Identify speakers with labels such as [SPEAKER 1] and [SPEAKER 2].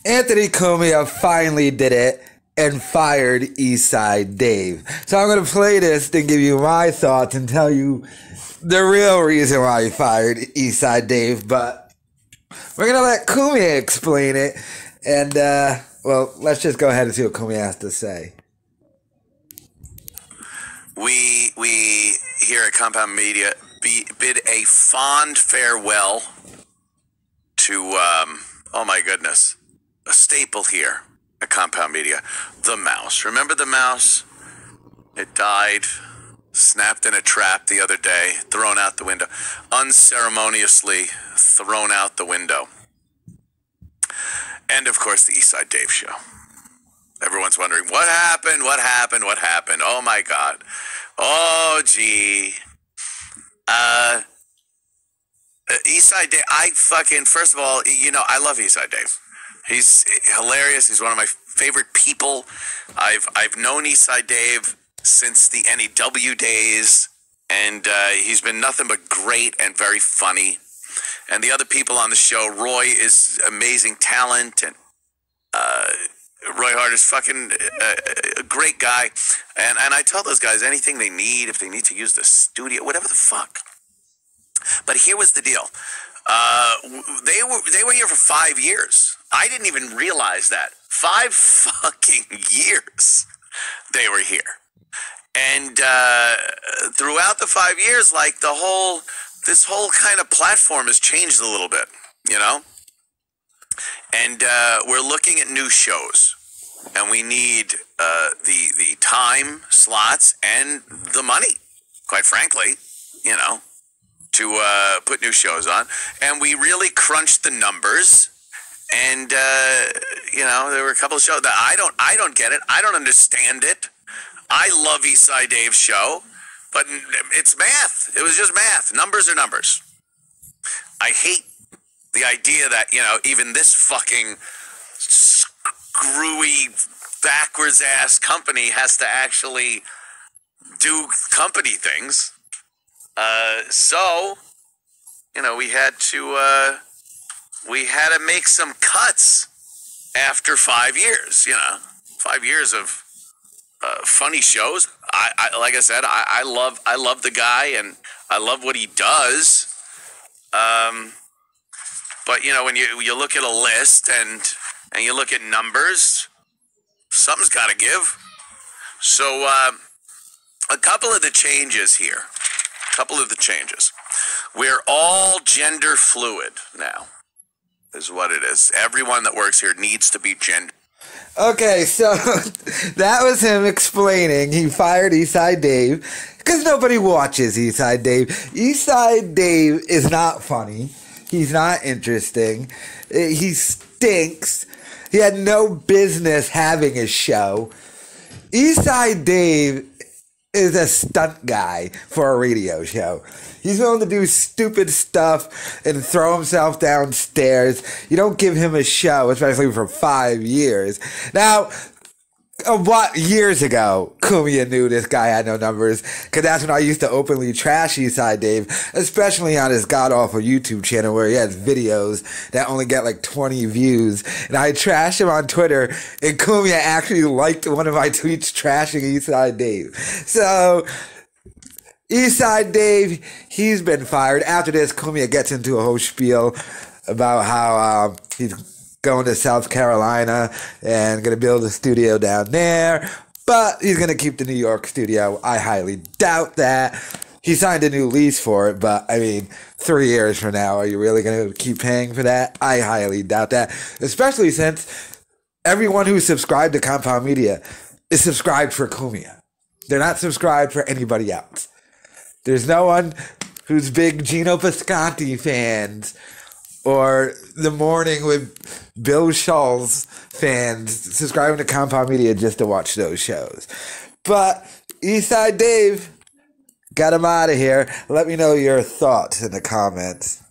[SPEAKER 1] Anthony Cumia finally did it and fired Eastside Dave. So I'm going to play this and give you my thoughts and tell you the real reason why he fired Eastside Dave. But we're going to let Cumia explain it. And, well, let's just go ahead and see what Cumia has to say.
[SPEAKER 2] We here at Compound Media bid a fond farewell to, oh my goodness, a staple here at Compound Media, the mouse. Remember the mouse? It died, snapped in a trap the other day, thrown out the window, unceremoniously thrown out the window. And of course, the Eastside Dave show. Everyone's wondering, what happened? What happened? What happened? Oh my God. Oh gee. Eastside Dave, first of all, you know, I love Eastside Dave. He's hilarious. He's one of my favorite people. I've known Eastside Dave since the NEW days, and he's been nothing but great and very funny. And the other people on the show, Roy is amazing talent, and Roy Hart is fucking a great guy. And I tell those guys anything they need, if they need to use the studio, whatever the fuck. But here was the deal. They were here for 5 years. I didn't even realize that. 5 fucking years they were here. And throughout the 5 years, like this whole kind of platform has changed a little bit, you know? And we're looking at new shows. And we need the time slots and the money, quite frankly, you know, to put new shows on. And we really crunched the numbers. And, you know, there were a couple of shows that I don't get it. I don't understand it. I love Eastside Dave's show, but it's math. It was just math. Numbers are numbers. I hate the idea that, you know, even this fucking screwy, backwards ass company has to actually do company things. So, you know, we had to make some cuts after 5 years, you know, 5 years of funny shows. I like I said, I love the guy and I love what he does. But you know, when you look at a list and you look at numbers, something's got to give. So a couple of the changes here. We're all gender fluid now, is what it is. Everyone that works here needs to be gender.
[SPEAKER 1] Okay, so that was him explaining he fired Eastside Dave because nobody watches Eastside Dave. Eastside Dave is not funny. He's not interesting. He stinks. He had no business having a show. Eastside Dave is a stunt guy for a radio show. He's willing to do stupid stuff and throw himself downstairs. You don't give him a show, especially for 5 years. Now, years ago, Cumia knew this guy had no numbers, because that's when I used to openly trash Eastside Dave, especially on his god-awful YouTube channel where he has videos that only get like 20 views. And I trashed him on Twitter, and Cumia actually liked one of my tweets trashing Eastside Dave. So Eastside Dave, he's been fired. After this, Cumia gets into a whole spiel about how he's going to South Carolina and going to build a studio down there, but he's going to keep the New York studio. I highly doubt that. He signed a new lease for it, but I mean, 3 years from now, are you really going to keep paying for that? I highly doubt that, especially since everyone who's subscribed to Compound Media is subscribed for Cumia. They're not subscribed for anybody else. There's no one who's big Gino Pisconti fans or The Morning with Bill Schall's fans subscribing to Compound Media just to watch those shows. But Eastside Dave, got him out of here. Let me know your thoughts in the comments.